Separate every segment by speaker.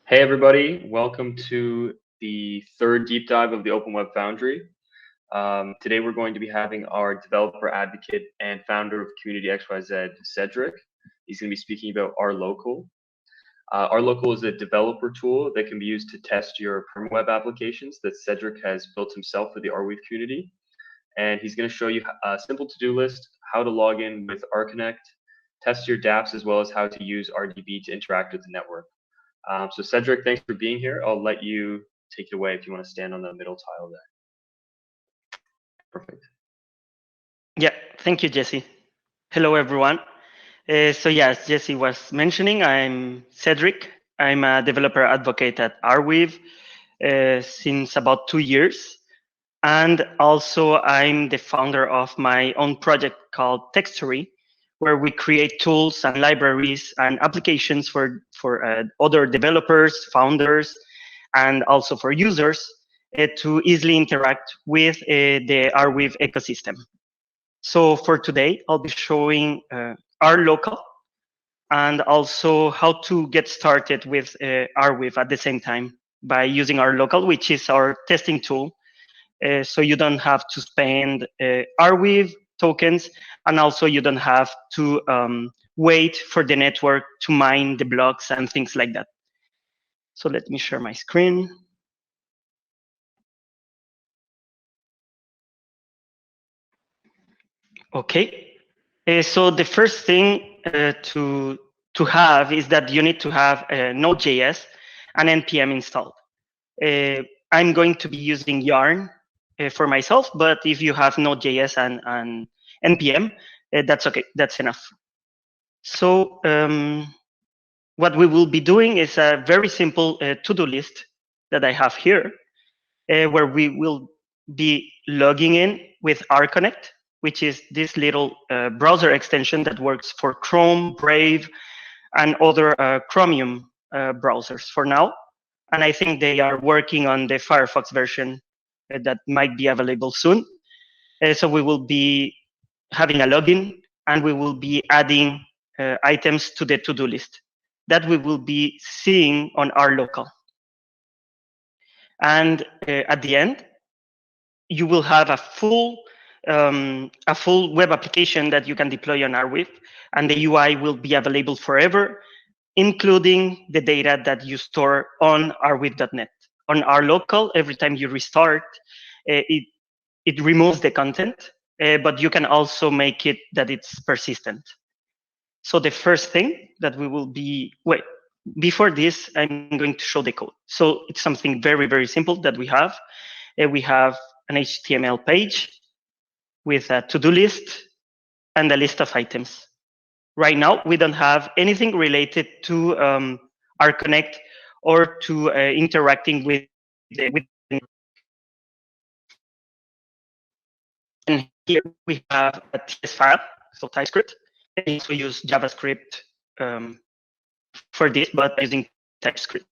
Speaker 1: Hey everybody, welcome to the third deep dive of the Open Web Foundry. Today we're going to be having our developer advocate and founder of Community XYZ, Cedrik. He's going to be speaking about ArLocal. ArLocal is a developer tool that can be used to test your PermaWeb applications that Cedrik has built himself for the Arweave community. And he's going to show you a simple to-do list, how to log in with ArConnect, test your dapps, as well as how to use ArDB to interact with the network. So Cedrik, thanks for being here. I'll let you take it away if you want to stand on the middle tile there. Perfect.
Speaker 2: Yeah, thank you, Jesse. Hello, everyone. So yeah, as Jesse was mentioning, I'm Cedrik. I'm a developer advocate at Arweave since about 2 years. And also I'm the founder of my own project called Textory, where we create tools and libraries and applications for other developers, founders, and also for users to easily interact with the Arweave ecosystem. So for today, I'll be showing ArLocal and also how to get started with Arweave at the same time by using ArLocal, which is our testing tool. So you don't have to spend Arweave tokens, and also you don't have to wait for the network to mine the blocks and things like that. So let me share my screen. Okay. So the first thing to have is that you need to have Node.js and npm installed. I'm going to be using Yarn for myself, but if you have Node.js and npm, that's okay. That's enough. So what we will be doing is a very simple to-do list that I have here, where we will be logging in with ArConnect, which is this little browser extension that works for Chrome, Brave, and other Chromium browsers for now. And I think they are working on the Firefox version that might be available soon. So we will be having a login, and we will be adding items to the to-do list that we will be seeing on ArLocal. And at the end, you will have a full web application that you can deploy on Arweave, and the UI will be available forever, including the data that you store on arweave.net. On ArLocal, every time you restart, it removes the content, but you can also make it that it's persistent. So the first thing that we will be, wait, before this, I'm going to show the code. So it's something very, very simple that we have. We have an HTML page with a to-do list and a list of items. Right now, we don't have anything related to ArConnect or to interacting with and here we have a TS file, so TypeScript. And also use JavaScript for this, but using TypeScript.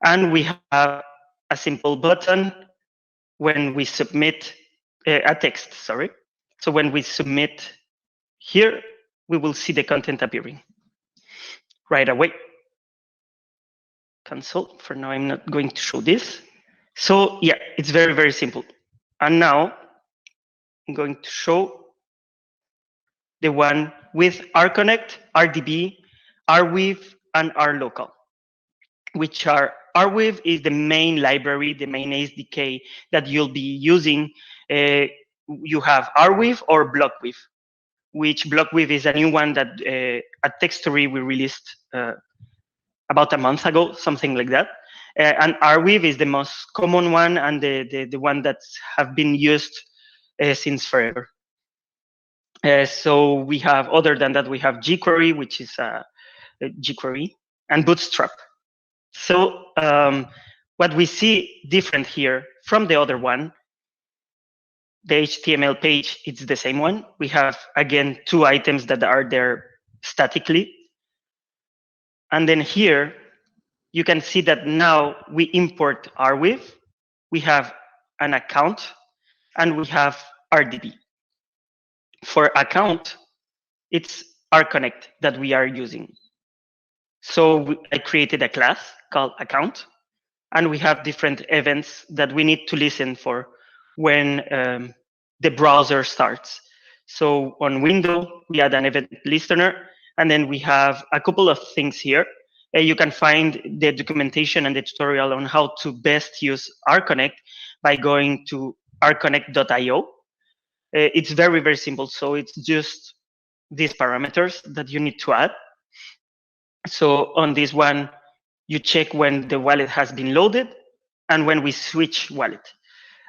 Speaker 2: And we have a simple button when we submit a text, sorry. So when we submit here, we will see the content appearing right away. Cancel. For now, I'm not going to show this. So yeah, it's very, very simple. And now I'm going to show the one with ArConnect, RDB, Arweave, and ArLocal, which are Arweave is the main library, the main SDK that you'll be using. You have Arweave or Blockweave, which Blockweave is a new one that at Textory we released about a month ago, something like that. And Arweave is the most common one and the one that have been used since forever. So we have, other than that, we have jQuery, which is jQuery, and Bootstrap. So what we see different here from the other one, the HTML page, it's the same one. We have, again, 2 items that are there statically. And then here, you can see that now we import Arweave, we have an account, and we have RDB. For account, it's ArConnect that we are using. So I created a class called account, and we have different events that we need to listen for when the browser starts. So on window, we add an event listener, and then we have a couple of things here. You can find the documentation and the tutorial on how to best use RConnect by going to rconnect.io. It's very, very simple. So it's just these parameters that you need to add. So on this one, you check when the wallet has been loaded and when we switch wallet.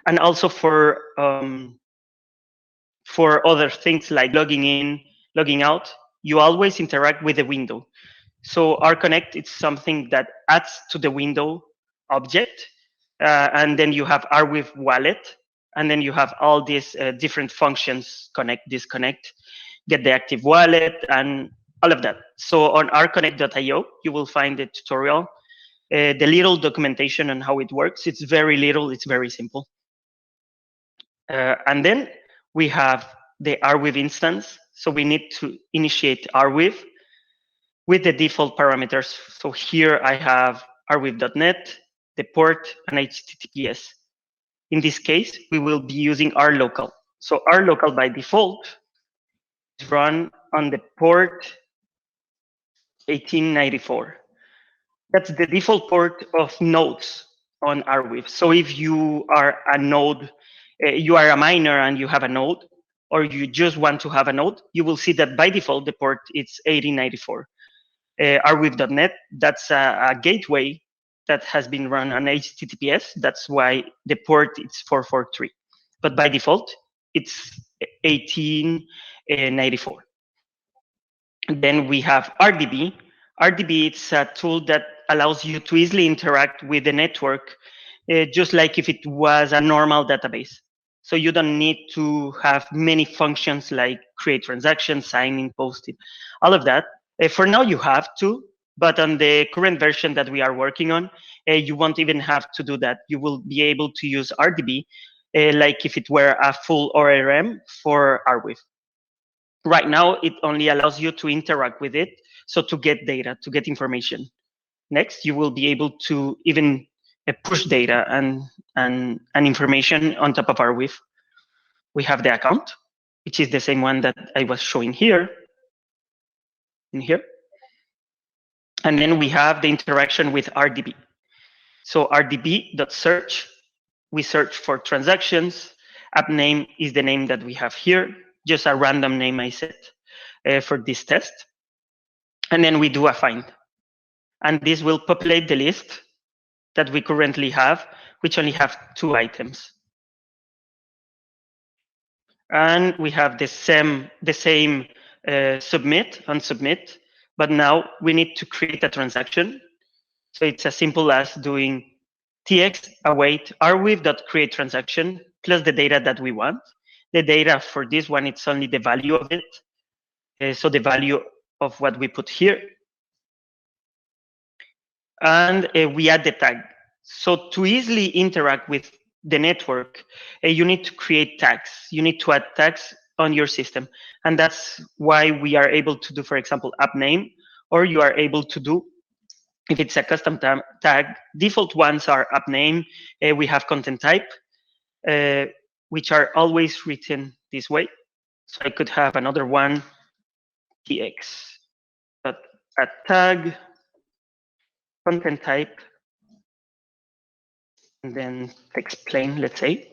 Speaker 2: And also for other things like logging in, logging out, you always interact with the window. So RConnect is something that adds to the window object. And then you have Arweave wallet. And then you have all these different functions, connect, disconnect, get the active wallet, and all of that. So on rconnect.io, you will find the tutorial, the little documentation on how it works. It's very little, it's very simple. And then we have the Arweave instance. So we need to initiate Arweave with the default parameters. So here I have arweave.net, the port, and HTTPS. In this case, we will be using ArLocal. So ArLocal by default is run on the port 1894. That's the default port of nodes on Arweave. So if you are a node, you are a miner and you have a node, or you just want to have a node, you will see that by default, the port is 1894. Arweave.net, that's a gateway that has been run on HTTPS. That's why the port is 443. But by default, it's 1894. Then we have ArDB. ArDB is a tool that allows you to easily interact with the network, just like if it was a normal database. So you don't need to have many functions like create transactions, sign in, post it, all of that. For now, you have to, but on the current version that we are working on, you won't even have to do that. You will be able to use ArDB like if it were a full ORM for Arweave. Right now, it only allows you to interact with it, so to get data, to get information. Next, you will be able to even push data and information on top of Arweave. We have the account, which is the same one that I was showing here, in here. And then we have the interaction with RDB. So rdb.search, we search for transactions. App name is the name that we have here, just a random name I set for this test. And then we do a find. And this will populate the list that we currently have, which only have 2 items. And we have the same submit and submit, but now we need to create a transaction. So it's as simple as doing tx await arweave.create transaction plus the data that we want. The data for this one, it's only the value of it. So the value of what we put here. And we add the tag. So to easily interact with the network, you need to create tags. You need to add tags on your system. And that's why we are able to do, for example, app name, or you are able to do, if it's a custom tag, default ones are app name. We have content type, which are always written this way. So I could have another one, tx, but a tag, content type, and then text plain, let's say.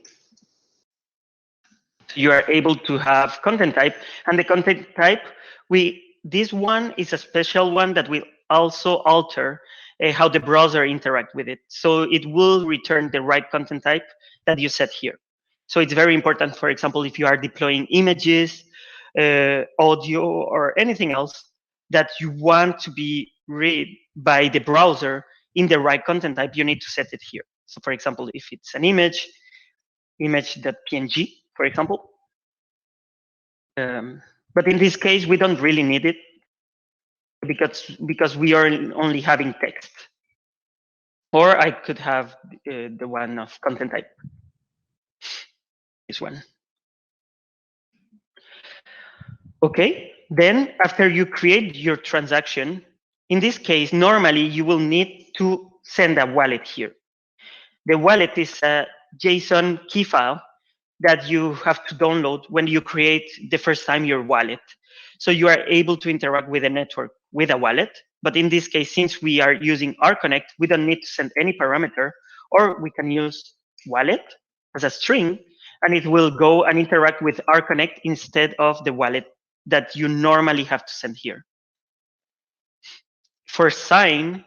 Speaker 2: So you are able to have content type, and the content type, this one is a special one that will also alter how the browser interact with it. So it will return the right content type that you set here. So it's very important, for example, if you are deploying images, audio, or anything else that you want to be read by the browser in the right content type, you need to set it here. So for example, if it's an image.png, for example. But in this case, we don't really need it because we are only having text. Or I could have the one of content type, this one. Okay, then after you create your transaction, In this case, normally you will need to send a wallet here. The wallet is a JSON key file that you have to download when you create the first time your wallet. So you are able to interact with the network with a wallet. But in this case, since we are using RConnect, we don't need to send any parameter, or we can use wallet as a string, and it will go and interact with RConnect instead of the wallet that you normally have to send here. For sign,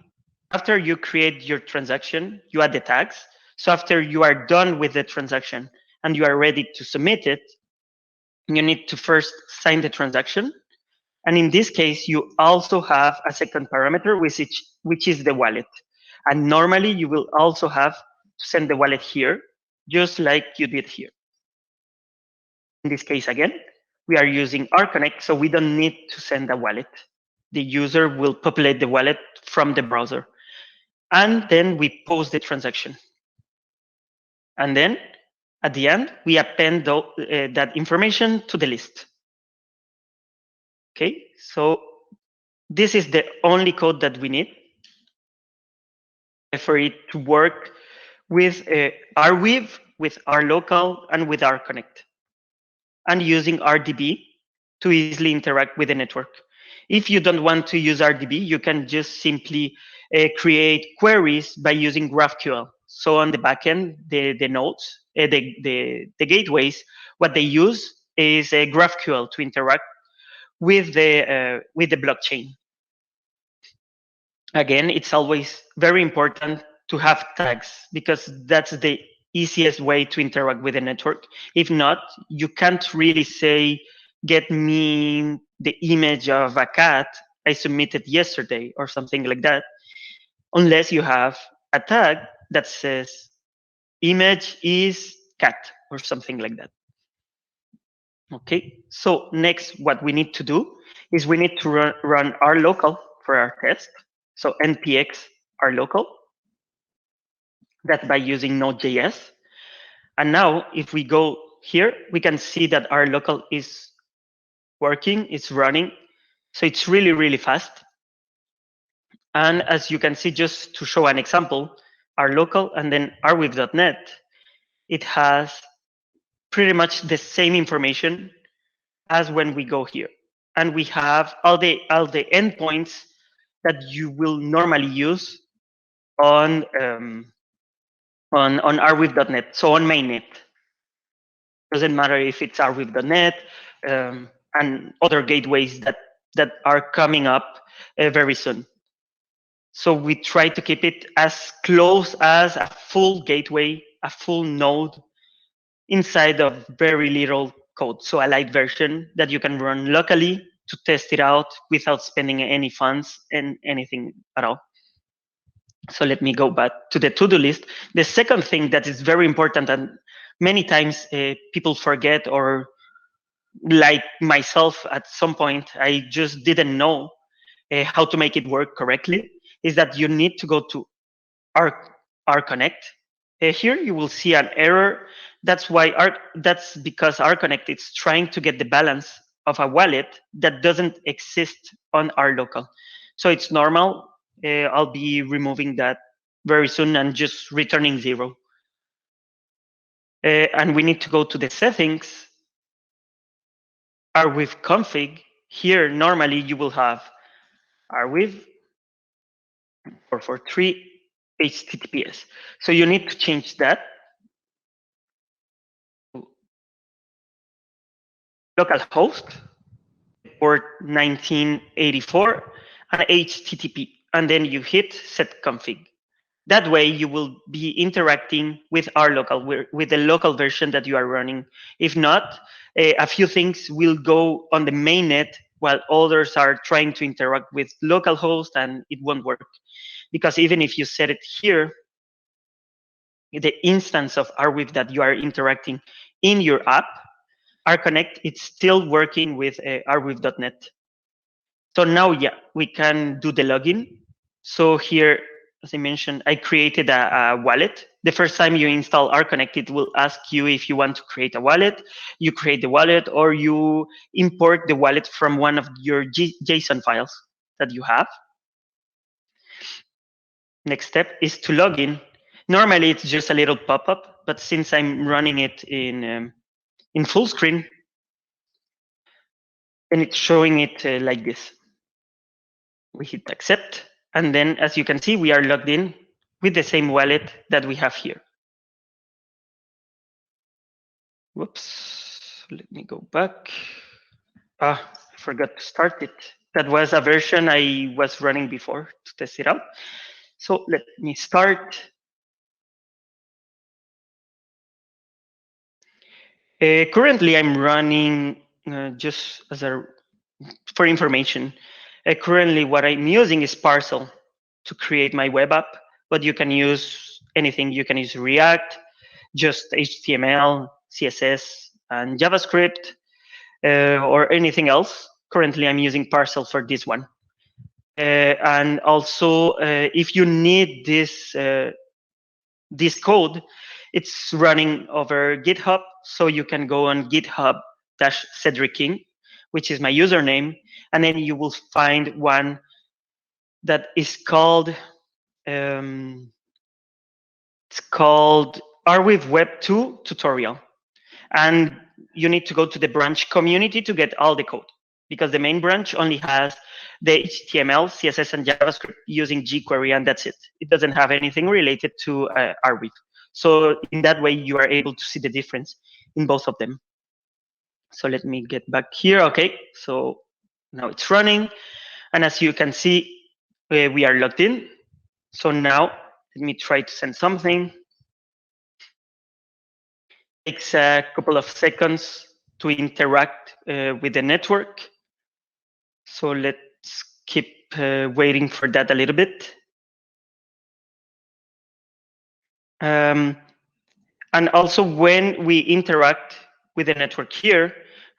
Speaker 2: after you create your transaction, you add the tags. So after you are done with the transaction and you are ready to submit it, you need to first sign the transaction. And in this case, you also have a second parameter, which is the wallet. And normally you will also have to send the wallet here, just like you did here. In this case, again, we are using RConnect, so we don't need to send a wallet. The user will populate the wallet from the browser. And then we post the transaction. And then at the end, we append that information to the list. Okay, so this is the only code that we need for it to work with Arweave, with ArLocal, and with RConnect, and using RDB to easily interact with the network. If you don't want to use RDB, you can just simply create queries by using GraphQL. So on the backend, the nodes, the gateways, what they use is GraphQL to interact with the blockchain. Again, it's always very important to have tags because that's the easiest way to interact with the network. If not, you can't really say, get me the image of a cat I submitted yesterday or something like that, unless you have a tag that says image is cat or something like that. Okay, so next what we need to do is we need to run ArLocal for our test. So npx ArLocal. That's by using Node.js. And now if we go here, we can see that ArLocal is working, it's running. So it's really, really fast. And as you can see, just to show an example, ArLocal and then Arweave.net, it has pretty much the same information as when we go here. And we have all the endpoints that you will normally use on Arweave.net, so on mainnet. Doesn't matter if it's Arweave.net and other gateways that are coming up very soon. So we try to keep it as close as a full gateway, a full node inside of very little code. So a light version that you can run locally to test it out without spending any funds and anything at all. So let me go back to the to-do list. The second thing that is very important and many times people forget, or like myself at some point, I just didn't know how to make it work correctly, is that you need to go to RConnect. Here you will see an error. That's because RConnect is trying to get the balance of a wallet that doesn't exist on ArLocal. So it's normal. I'll be removing that very soon and just returning 0. And we need to go to the settings. Arweave config. Here, normally you will have Arweave 443 HTTPS. So you need to change that. Localhost, port 1984, and HTTP. And then you hit set config. That way you will be interacting with ArLocal, with the local version that you are running. If not, a few things will go on the mainnet while others are trying to interact with localhost, and it won't work. Because even if you set it here, the instance of Arweave that you are interacting in your app, RConnect, it's still working with Arweave.net. So now, yeah, we can do the login. So here, as I mentioned, I created a wallet. The first time you install RConnect, it will ask you if you want to create a wallet. You create the wallet, or you import the wallet from one of your JSON files that you have. next step is to log in. Normally, it's just a little pop-up, but since I'm running it in full screen, and it's showing it like this. We hit accept, and then as you can see, we are logged in with the same wallet that we have here. Whoops, let me go back. I forgot to start it. That was a version I was running before to test it out. So let me start. Currently, I'm running just as for information. Currently, what I'm using is Parcel to create my web app, but you can use anything. You can use React, just HTML, CSS, and JavaScript, or anything else. Currently, I'm using Parcel for this one. And also, if you need this code, it's running over GitHub, so you can go on GitHub-Cedrik, which is my username, and then you will find one that is called it's called Arweave Web 2 tutorial, and you need to go to the branch community to get all the code, because the main branch only has the HTML, CSS, and JavaScript using jQuery, and that's it. It doesn't have anything related to Arweave. So in that way, you are able to see the difference in both of them. So let me get back here. Okay, so now it's running. And as you can see, we are logged in. So now let me try to send something. It takes a couple of seconds to interact with the network. So let's keep waiting for that a little bit. And also, when we interact with the network here,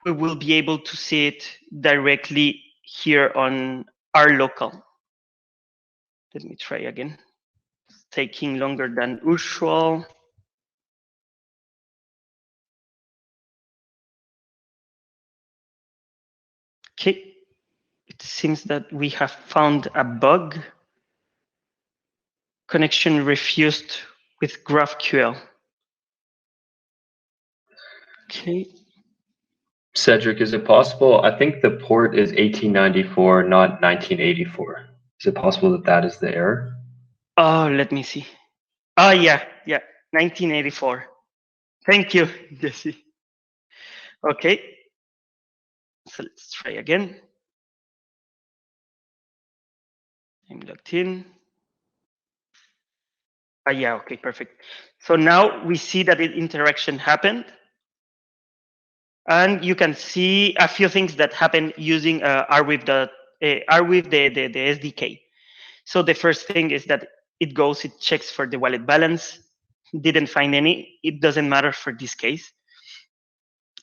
Speaker 2: we will be able to see it directly here on ArLocal. Let me try again. It's taking longer than usual. Okay, it seems that we have found a bug. Connection refused with GraphQL. Okay.
Speaker 1: Cedrik, is it possible? I think the port is 1894, not 1984. Is it possible that that is the error?
Speaker 2: Oh, let me see. Oh, yeah, 1984. Thank you, Jesse. Okay, so let's try again. I'm logged in. Yeah, okay, perfect. So now we see that the interaction happened. And you can see a few things that happen using Arweave, the SDK. So the first thing is that it checks for the wallet balance. Didn't find any. It doesn't matter for this case.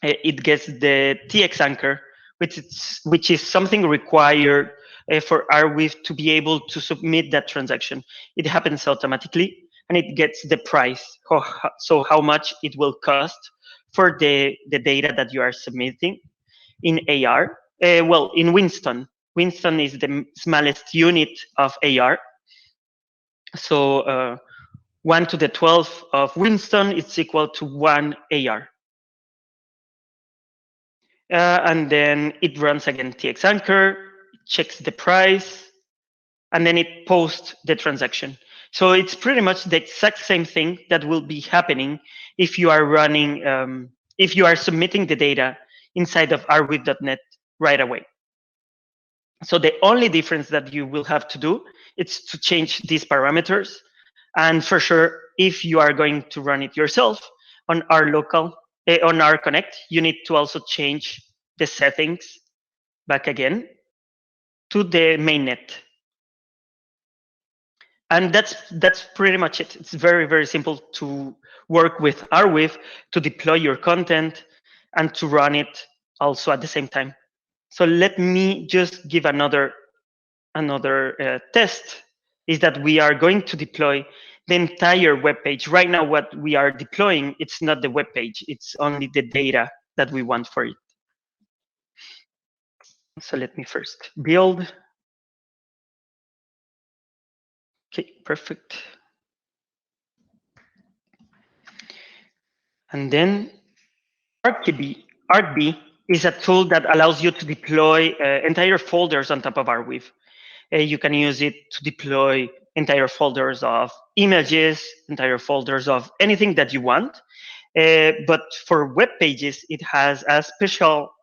Speaker 2: It gets the TX anchor, which is something required for Arweave to be able to submit that transaction. It happens automatically, and it gets the price, so how much it will cost for the data that you are submitting in AR. Well, in Winston. Winston is the smallest unit of AR. So 1 to the 12 of Winston is equal to 1 AR. And then it runs again TX anchor, checks the price, and then it posts the transaction. So it's pretty much the exact same thing that will be happening if you are running, if you are submitting the data inside of arweave.net right away. So the only difference that you will have to do is to change these parameters. And for sure, if you are going to run it yourself on ArLocal, on ArConnect, you need to also change the settings back again to the mainnet. And that's pretty much it. It's very, very simple to work with Arweave, to deploy your content, and to run it also at the same time. So let me just give another test, is that we are going to deploy the entire web page. Right now, what we are deploying, it's not the web page, it's only the data that we want for it. So let me first build. Okay, perfect. And then ArDB is a tool that allows you to deploy entire folders on top of Arweave. You can use it to deploy entire folders of images, entire folders of anything that you want. But for web pages, it has a special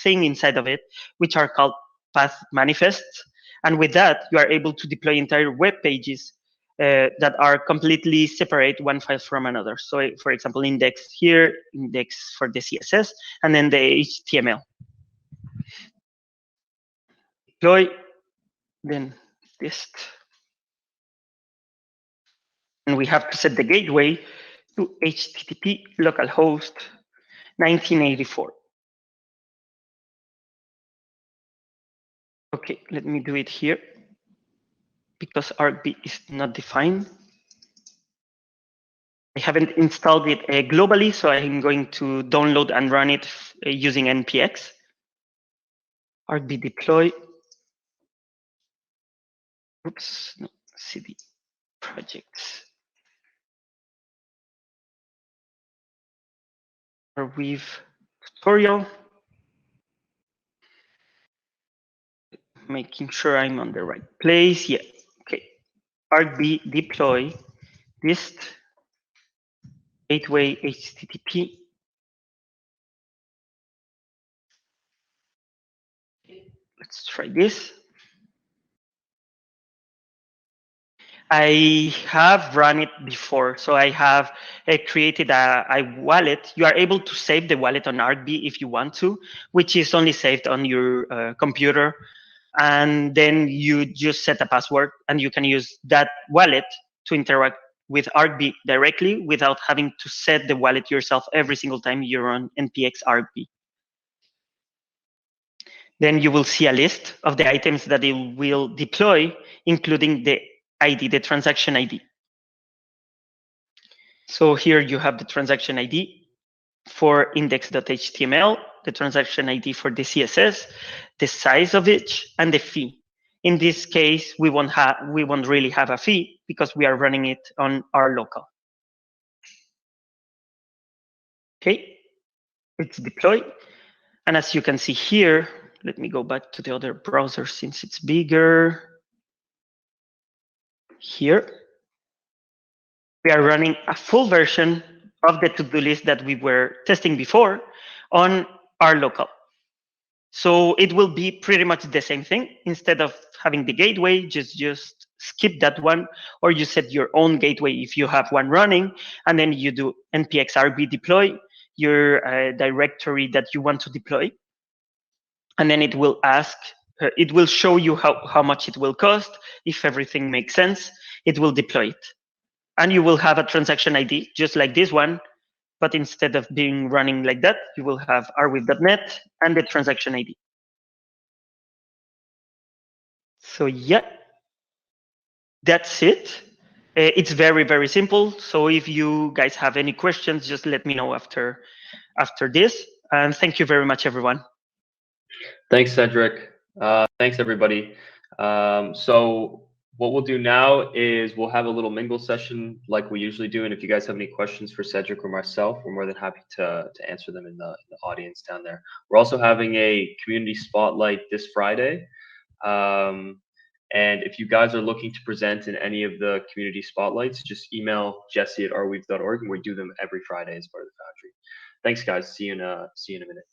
Speaker 2: thing inside of it, which are called path manifests. And with that, you are able to deploy entire web pages that are completely separate one file from another. So, for example, index here, index for the CSS, and then the HTML. Deploy, then dist. And we have to set the gateway to HTTP localhost 1984. Okay, let me do it here because ArDB is not defined. I haven't installed it globally, so I'm going to download and run it using npx. ArDB deploy. Oops, no, cd projects. Arweave tutorial. Making sure I'm on the right place. Yeah, okay. ArDB deploy dist gateway HTTP. Let's try this. I have run it before. So I have created a wallet. You are able to save the wallet on ArDB if you want to, which is only saved on your computer. And then you just set a password and you can use that wallet to interact with ArDB directly without having to set the wallet yourself every single time you're on npx ArDB. Then you will see a list of the items that it will deploy, including the ID, the transaction ID. So here you have the transaction ID for index.html, the transaction ID for the CSS, the size of each, and the fee. In this case, we won't really have a fee because we are running it on ArLocal. Okay, it's deployed. And as you can see here, let me go back to the other browser since it's bigger. Here, we are running a full version of the to-do list that we were testing before on ArLocal. So it will be pretty much the same thing. Instead of having the gateway, just skip that one, or you set your own gateway if you have one running, and then you do npx RB deploy your directory that you want to deploy. And then it will ask, it will show you how much it will cost. If everything makes sense, it will deploy it. And you will have a transaction ID, just like this one, but instead of being running like that, you will have arweave.net and the transaction ID. So yeah, that's it. It's very, very simple. So if you guys have any questions, just let me know after this. And thank you very much, everyone.
Speaker 1: Thanks, Cedrik. Thanks, everybody. So what we'll do now is we'll have a little mingle session like we usually do. And if you guys have any questions for Cedrik or myself, we're more than happy to answer them in the audience down there. We're also having a community spotlight this Friday. And if you guys are looking to present in any of the community spotlights, just email jesse@arweave.org, and we do them every Friday as part of the Foundry. Thanks, guys. See you in a minute.